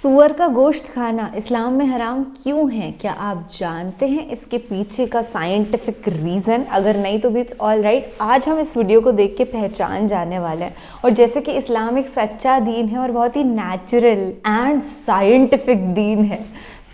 सूअर का गोश्त खाना इस्लाम में हराम क्यों है? क्या आप जानते हैं इसके पीछे का साइंटिफिक रीज़न? अगर नहीं तो भी इट्स ऑल राइट। आज हम इस वीडियो को देख के पहचान जाने वाले हैं। और जैसे कि इस्लाम एक सच्चा दीन है और बहुत ही नेचुरल एंड साइंटिफिक दीन है,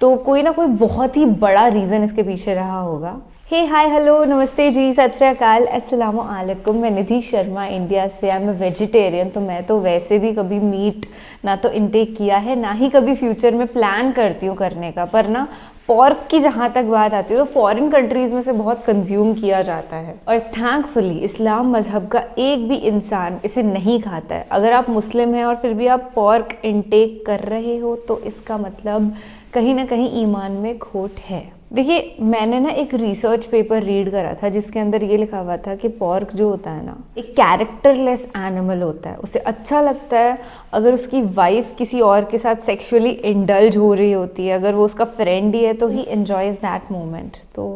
तो कोई ना कोई बहुत ही बड़ा रीज़न इसके पीछे रहा होगा। हे हाय हेलो नमस्ते जी, सत श्री अकाल, अस्सलाम वालेकुम। मैं निधि शर्मा इंडिया से। आई एम वेजिटेरियन, तो मैं तो वैसे भी कभी मीट ना तो इनटेक किया है, ना ही कभी फ्यूचर में प्लान करती हूँ करने का। पर ना पॉर्क की जहाँ तक बात आती है तो फॉरेन कंट्रीज़ में से बहुत कंज्यूम किया जाता है और थैंकफुली इस्लाम मज़हब का एक भी इंसान इसे नहीं खाता है। अगर आप मुस्लिम हैं और फिर भी आप पॉर्क इनटेक कर रहे हो तो इसका मतलब कहीं ना कहीं ईमान में खोट है। देखिए, मैंने ना एक रिसर्च पेपर रीड करा था जिसके अंदर ये लिखा हुआ था कि पॉर्क जो होता है ना, एक कैरेक्टरलेस एनिमल होता है। उसे अच्छा लगता है अगर उसकी वाइफ किसी और के साथ सेक्सुअली इंडल्ज हो रही होती है, अगर वो उसका फ्रेंड ही है तो ही एंजॉयज दैट मोमेंट। तो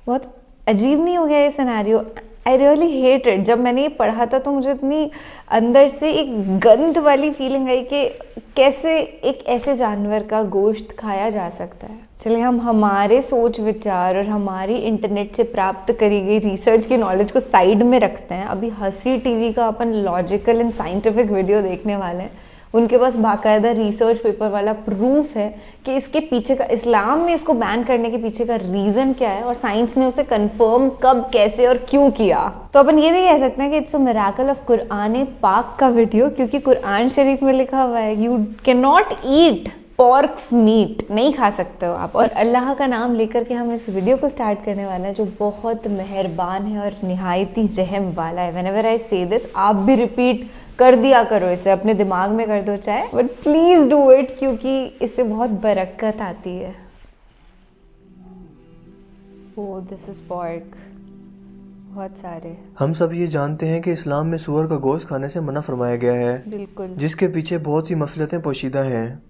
बहुत अजीब नहीं हो गया ये scenario? I really hate it. जब मैंने ये पढ़ा था तो मुझे इतनी अंदर से एक गंध वाली फीलिंग आई कि कैसे एक ऐसे जानवर का गोश्त खाया जा सकता है। चलिए, हम हमारे सोच विचार और हमारी इंटरनेट से प्राप्त करी गई रिसर्च की नॉलेज को साइड में रखते हैं। अभी हंसी टीवी का अपन लॉजिकल एंड साइंटिफिक वीडियो देखने वाले हैं। उनके पास बाकायदा रिसर्च पेपर वाला प्रूफ है कि इसके पीछे का, इस्लाम में इसको बैन करने के पीछे का रीज़न क्या है और साइंस ने उसे कंफर्म कब, कैसे और क्यों किया। तो अपन ये भी कह सकते हैं कि it's a miracle of Quran पाक का वीडियो, क्योंकि कुरान शरीफ में लिखा हुआ है you can not eat pork's meat, नहीं खा सकते हो आप। और अल्लाह का नाम लेकर के हम इस वीडियो को स्टार्ट करने वाले हैं, जो बहुत मेहरबान है और निहायती रहम वाला है। व्हेनेवर आई से दिस, आप भी रिपीट कर दिया करो, इसे अपने दिमाग में कर दो चाहे, बट प्लीज़ डू इट, क्योंकि इससे बहुत बरकत आती है। ओह, दिस इज पॉर्क। बहुत सारे। हम सब ये जानते हैं कि इस्लाम में सूअर का गोश्त खाने से मना फरमाया गया है, बिल्कुल, जिसके पीछे बहुत सी मसलतें पोशीदा हैं।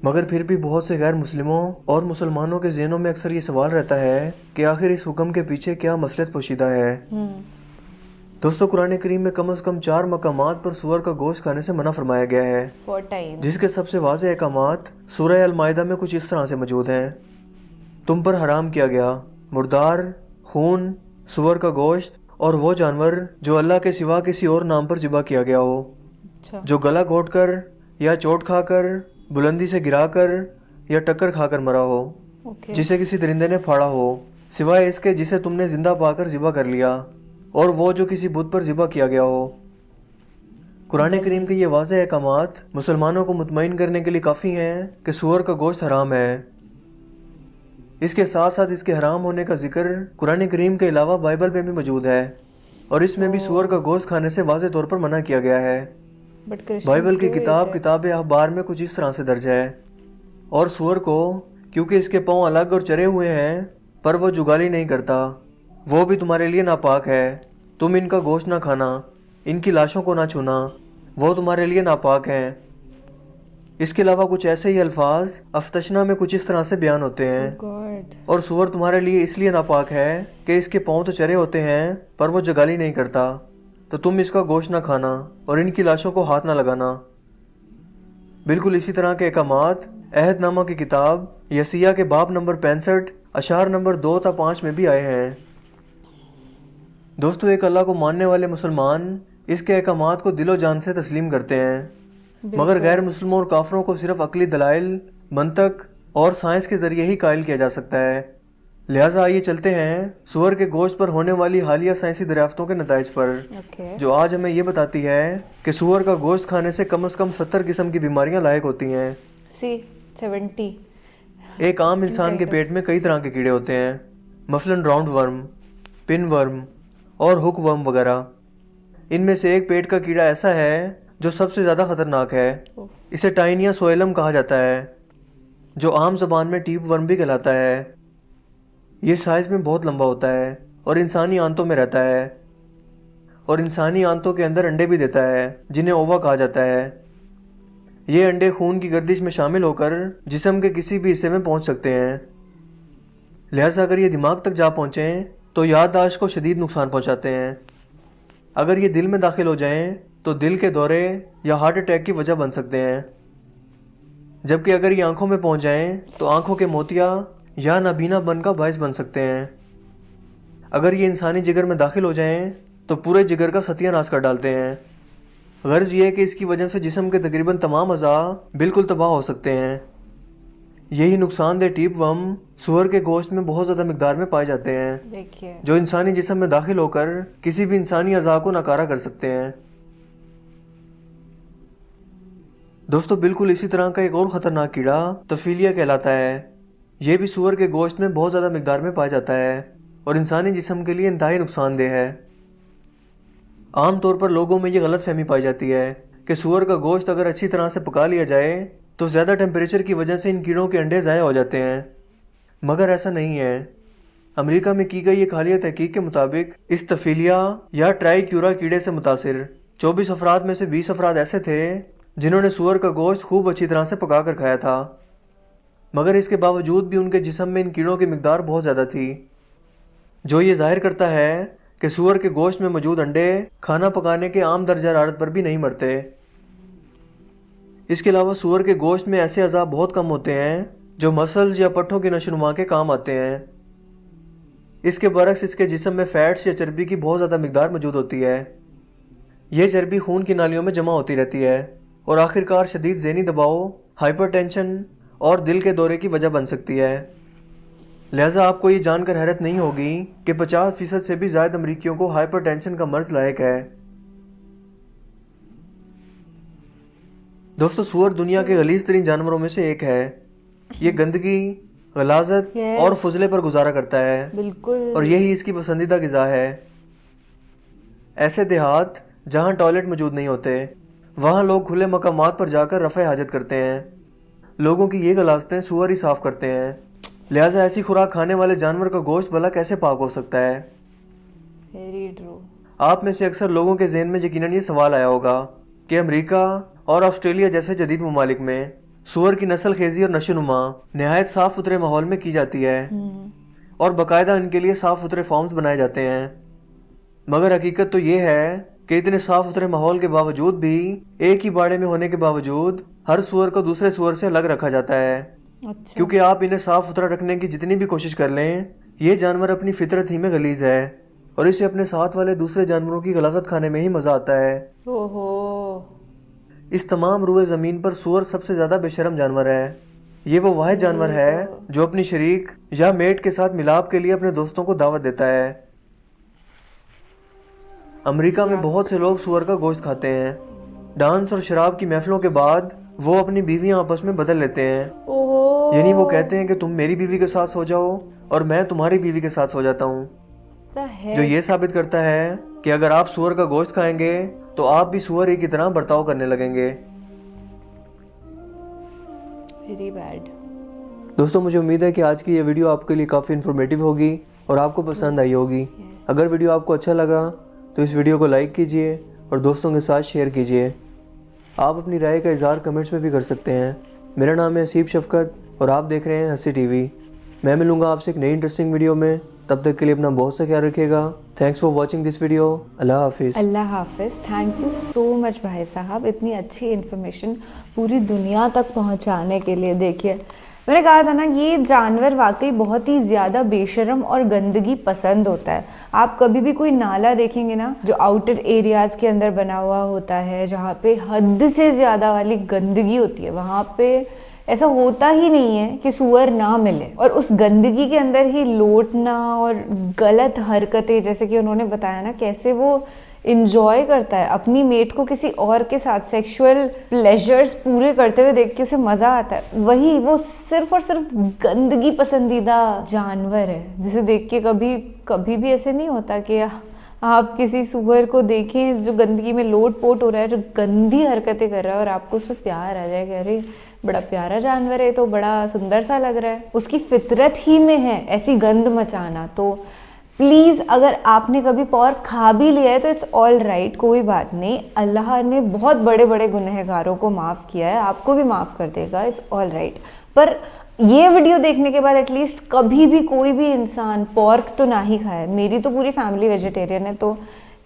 मगर फिर भी बहुत से गैर मुस्लिमों और मुसलमानों के ज़हनों में अक्सर ये सवाल रहता है कि आखिर इस हुक्म के पीछे क्या मसलत पोशीदा है। दोस्तों, कुरान करीम में कम से कम 4 मकामात पर सूअर का गोश्त खाने से मना फरमाया गया है, 4 times। जिसके सबसे वाज़ेह अहकामात सूरह अल-माइदा में कुछ इस तरह से मौजूद हैं। तुम पर हराम किया गया मुर्दार, खून, सूअर का गोश्त और वो जानवर जो अल्लाह के सिवा किसी और नाम पर ज़िबा किया गया हो, जो गला घोट कर या चोट खाकर, बुलंदी से गिराकर या टक्कर खाकर मरा हो, जिसे किसी दरिंदे ने फाड़ा हो, सिवाय इसके जिसे तुमने जिंदा पाकर ज़िबा कर लिया, और वो जो किसी बुत पर ज़िबा किया गया हो। कुरान करीम के ये वाज़ेह अहकामात मुसलमानों को मुतमईन करने के लिए काफ़ी हैं कि सूअर का गोश्त हराम है। इसके साथ साथ इसके हराम होने का जिक्र कुरान करीम के अलावा बाइबल में भी मौजूद है, और इसमें भी सूअर का गोश्त खाने से वाज़ेह तौर पर मना किया गया है। बाइबल की किताब अखबार में कुछ इस तरह से दर्ज है, और सूअर को क्योंकि इसके पाँव अलग और चरे हुए हैं पर वो जुगाली नहीं करता, वो भी तुम्हारे लिए नापाक है। तुम इनका गोश्त ना खाना, इनकी लाशों को ना छूना, वो तुम्हारे लिए नापाक हैं। इसके अलावा कुछ ऐसे ही अल्फाज अफ्तशना में कुछ इस तरह से बयान होते हैं, और सूअर तुम्हारे लिए इसलिए नापाक है कि इसके पाँव तो चरे होते हैं पर वो जुगाली नहीं करता, तो तुम इसका गोश्त ना खाना और इनकी लाशों को हाथ ना लगाना। बिल्कुल इसी तरह के अहकामात अहदनामा की किताब यसिया के बाब नंबर 65 अशार नंबर 2 था 5 में भी आए हैं। दोस्तों, एक अल्लाह को मानने वाले मुसलमान इसके अहकामात को दिलो जान से तस्लीम करते हैं, मगर गैर मुस्लिमों और काफरों को सिर्फ अकली दलाइल, मंतक और साइंस के जरिए ही कायल किया जा सकता है। लिहाजा आइए चलते हैं सूअर के गोश्त पर होने वाली हालिया साइंसी दरियाफ्तों के नताइज पर, जो आज हमें ये बताती है कि सूअर का गोश्त खाने से कम 70 किस्म की बीमारियां लायक होती हैं। 70। एक आम इंसान के पेट में कई तरह के कीड़े होते हैं, मसलन राउंड वर्म, पिन वर्म और हुक वर्म वगैरह। इनमें से एक पेट का कीड़ा ऐसा है जो सबसे ज़्यादा ख़तरनाक है। इसे टाइनिया सोएलम कहा जाता है, जो आम ज़बान में टीप वर्म भी कहलाता है। ये साइज़ में बहुत लंबा होता है और इंसानी आंतों में रहता है, और इंसानी आंतों के अंदर अंडे भी देता है जिन्हें ओवा कहा जाता है। ये अंडे खून की गर्दिश में शामिल होकर जिस्म के किसी भी हिस्से में पहुंच सकते हैं। लिहाजा अगर ये दिमाग तक जा पहुंचें तो याददाश्त को शदीद नुकसान पहुंचाते हैं। अगर ये दिल में दाखिल हो जाएं तो दिल के दौरे या हार्ट अटैक की वजह बन सकते हैं। जबकि अगर ये आंखों में पहुंच जाएं तो आंखों के मोतिया या नाबीना बन का बायस बन सकते हैं। अगर ये इंसानी जिगर में दाखिल हो जाएं तो पूरे जिगर का सत्यानाश कर डालते हैं। गर्ज ये है कि इसकी वजह से जिस्म के तकरीबन तमाम अज़ा बिल्कुल तबाह हो सकते हैं। यही नुकसानदेह टीपवर्म सूअर के गोश्त में बहुत ज़्यादा मिकदार में पाए जाते हैं, देखिए जो इंसानी जिस्म में दाखिल होकर किसी भी इंसानी अज़ा को नकारा कर सकते हैं। दोस्तों, बिल्कुल इसी तरह का एक और ख़तरनाक कीड़ा तफीलिया कहलाता है। ये भी सूअर के गोश्त में बहुत ज़्यादा मिकदार में पाया जाता है और इंसानी जिस्म के लिए इंतहाई नुकसानदेह है। आम तौर पर लोगों में ये गलत फहमी पाई जाती है कि सूअर का गोश्त अगर अच्छी तरह से पका लिया जाए तो ज़्यादा टेम्परेचर की वजह से इन कीड़ों के अंडे ज़ाया हो जाते हैं, मगर ऐसा नहीं है। अमेरिका में की गई एक हालिया तहकीक के मुताबिक इस तफीलिया या ट्राइक्यूरा कीड़े से मुतासिर 24 अफराद में से 20 अफराद ऐसे थे जिन्होंने सूअर का गोश्त खूब अच्छी तरह से पका कर खाया था, मगर इसके बावजूद भी उनके जिस्म में इन कीड़ों की मिकदार बहुत ज़्यादा थी, जो ये जाहिर करता है कि सूअर के गोश्त में मौजूद अंडे खाना पकाने के आम दर्जा हरारत पर भी नहीं मरते। इसके अलावा सूअर के गोश्त में ऐसे अज़ा बहुत कम होते हैं जो मसल्स या पट्ठों की नशोनुमा के काम आते हैं। इसके बरक्स इसके जिस्म में फैट्स या चर्बी की बहुत ज़्यादा मिकदार मौजूद होती है। यह चर्बी खून की नालियों में जमा होती रहती है और आखिरकार शदीद ज़हनी दबाव, हाइपरटेंशन और दिल के दौरे की वजह बन सकती है। लिहाजा आपको ये जानकर हैरत नहीं होगी कि 50% से भी ज़्यादा अमरीकियों को हाइपरटेंशन का मर्ज लायक है। दोस्तों, सूअर दुनिया के गलीज़ तरीन जानवरों में से एक है। ये गंदगी, गलाजत और फुजले पर गुजारा करता है, बिल्कुल, और यही इसकी पसंदीदा ग़िज़ा है। ऐसे देहात जहाँ टॉयलेट मौजूद नहीं होते, वहाँ लोग खुले मकामात पर जाकर रफ़े हाजत करते हैं। लोगों की ये गलाजतें सूअर ही साफ़ करते हैं। लिहाजा ऐसी खुराक खाने वाले जानवर का गोश्त भला कैसे पाक हो सकता है? Very true. आप में से अक्सर लोगों के जहन में यकीनन ये सवाल आया होगा कि अमेरिका और ऑस्ट्रेलिया जैसे जदीद ममालिक में सूअर की नस्ल खेजी और नशोनुमा नहायत साफ़ सुथरे माहौल में की जाती है और बाकायदा इनके लिए साफ़ सुथरे फार्म्स बनाए जाते हैं। मगर हकीकत तो ये है कि इतने साफ़ सुथरे माहौल के बावजूद भी, एक ही बाड़े में होने के बावजूद, हर सूअर को दूसरे सूअर से अलग रखा जाता है। अच्छा। क्योंकि आप इन्हें साफ़ सुथरा रखने की जितनी भी कोशिश कर लें, ये जानवर अपनी फितरत ही में गलीज है और इसे अपने साथ वाले दूसरे जानवरों की गलाजत खाने में ही मज़ा आता है। ओहो। इस तमाम रुए ज़मीन पर सूअर सबसे ज़्यादा बेशरम जानवर है। ये वो वाहिद जानवर है जो अपनी शरीक या मेट के साथ मिलाप के लिए अपने दोस्तों को दावत देता है। अमेरिका में बहुत से लोग सूअर का गोश्त खाते हैं। डांस और शराब की महफिलों के बाद वो अपनी बीवियां आपस में बदल लेते हैं। ओहो। यानी वो कहते हैं कि तुम मेरी बीवी के साथ सो जाओ और मैं तुम्हारी बीवी के साथ सो जाता हूँ, जो ये साबित करता है कि अगर आप सूअर का गोश्त खाएंगे तो आप भी सूअर ही की तरह बर्ताव करने लगेंगे। Very bad. दोस्तों, मुझे उम्मीद है कि आज की ये वीडियो आपके लिए काफ़ी इन्फॉर्मेटिव होगी और आपको पसंद आई होगी। अगर वीडियो आपको अच्छा लगा तो इस वीडियो को लाइक कीजिए और दोस्तों के साथ शेयर कीजिए। आप अपनी राय का इज़हार कमेंट्स में भी कर सकते हैं। मेरा नाम है हसीब शफकत और आप देख रहे हैं हंसी टीवी। मैं मिलूंगा आपसे एक नई इंटरेस्टिंग वीडियो में। तब तक के लिए अपना बहुत सा ख्याल रखिएगा। Thanks for watching this video. अल्लाह हाफिज़। अल्लाह हाफिज़। थैंक यू सो मच भाई साहब, इतनी अच्छी इन्फॉर्मेशन पूरी दुनिया तक पहुंचाने के लिए। देखिए, मैंने कहा था ना, ये जानवर वाकई बहुत ही ज़्यादा बेशरम और गंदगी पसंद होता है। आप कभी भी कोई नाला देखेंगे ना, जो आउटर एरियाज़ के अंदर बना हुआ होता है, जहाँ पे हद से ज़्यादा वाली गंदगी होती है, वहाँ पे ऐसा होता ही नहीं है कि सूअर ना मिले। और उस गंदगी के अंदर ही लौटना और गलत हरकतें, जैसे कि उन्होंने बताया ना, कैसे वो इंजॉय करता है अपनी मेट को किसी और के साथ सेक्सुअल प्लेजर्स पूरे करते हुए देख के उसे मज़ा आता है। वही वो सिर्फ और सिर्फ गंदगी पसंदीदा जानवर है, जिसे देख के कभी भी ऐसे नहीं होता कि आप किसी सूअर को देखें जो गंदगी में लोट पोट हो रहा है, जो गंदी हरकतें कर रहा है, और आपको उस पर प्यार आ जाए कि अरे बड़ा प्यारा जानवर है, तो बड़ा सुंदर सा लग रहा है। उसकी फितरत ही में है ऐसी गंद मचाना। तो प्लीज़, अगर आपने कभी पॉर्क खा भी लिया है तो इट्स ऑल राइट, कोई बात नहीं। अल्लाह ने बहुत बड़े बड़े गुनहगारों को माफ़ किया है, आपको भी माफ़ कर देगा, इट्स ऑल राइट। पर ये वीडियो देखने के बाद एटलीस्ट कभी भी कोई भी इंसान पॉर्क तो ना ही खाए। मेरी तो पूरी फैमिली वेजिटेरियन है, तो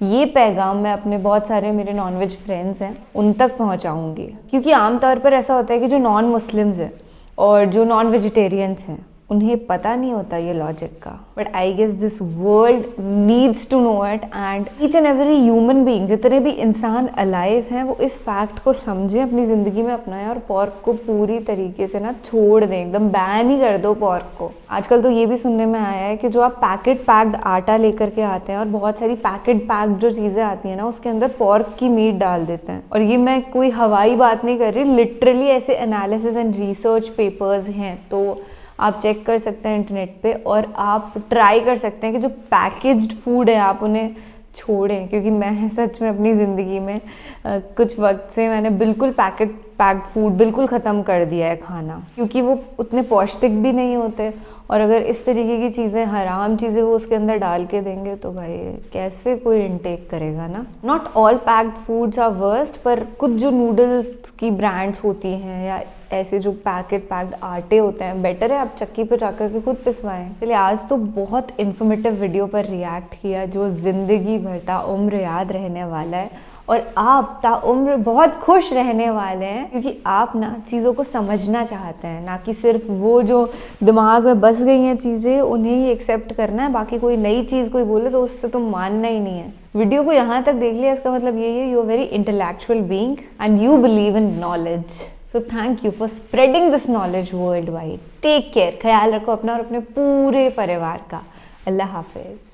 ये पैगाम मैं अपने बहुत सारे मेरे नॉनवेज फ्रेंड्स हैं उन तक पहुंचाऊंगी, क्योंकि आमतौर पर ऐसा होता है कि जो नॉन मुस्लिम्स हैं और जो नॉन वेजिटेरियंस हैं उन्हें पता नहीं होता ये लॉजिक का, but I guess this world needs to know it, and each and every human being, जितने भी इंसान अलाइव हैं वो इस फैक्ट को समझें, अपनी ज़िंदगी में अपनाएं और पोर्क को पूरी तरीके से ना छोड़ दें, एकदम बैन ही कर दो पोर्क को। आजकल तो ये भी सुनने में आया है कि जो आप पैकेट पैक्ड आटा लेकर के आते हैं और बहुत सारी पैकेट पैक्ड जो चीज़ें आती हैं ना उसके अंदर पोर्क की मीट डाल देते हैं। और ये मैं कोई हवाई बात नहीं कर रही, लिटरली ऐसे एनालिसिस एंड रिसर्च पेपर्स हैं, तो आप चेक कर सकते हैं इंटरनेट पे और आप ट्राई कर सकते हैं कि जो पैकेज्ड फूड है आप उन्हें छोड़ें, क्योंकि मैं सच में अपनी ज़िंदगी में कुछ वक्त से मैंने बिल्कुल पैक्ड फूड बिल्कुल ख़त्म कर दिया है खाना, क्योंकि वो उतने पौष्टिक भी नहीं होते, और अगर इस तरीके की चीज़ें, हराम चीज़ें वो उसके अंदर डाल के देंगे तो भाई कैसे कोई इनटेक करेगा ना। Not all packed foods are worst, पर कुछ जो नूडल्स की ब्रांड्स होती हैं या ऐसे जो पैक्ड आटे होते हैं, बेटर है आप चक्की पर जाकर के खुद पिसवाएं। चलिए, आज तो बहुत इन्फॉर्मेटिव वीडियो पर रिएक्ट किया जो ज़िंदगी भर ताउम्र याद रहने वाला है, और आप ताउम्र बहुत खुश रहने वाले हैं, क्योंकि आप ना चीज़ों को समझना चाहते हैं, ना कि सिर्फ वो जो दिमाग में बस गई हैं चीज़ें उन्हें ही एक्सेप्ट करना है, बाकी कोई नई चीज़ कोई बोले तो उससे तो मानना ही नहीं है। वीडियो को यहाँ तक देख लिया, इसका मतलब यही है, you are very intellectual being and you believe in knowledge. So thank you for spreading this knowledge worldwide. Take care. ख्याल रखो अपना और अपने पूरे परिवार का। अल्लाह हाफिज।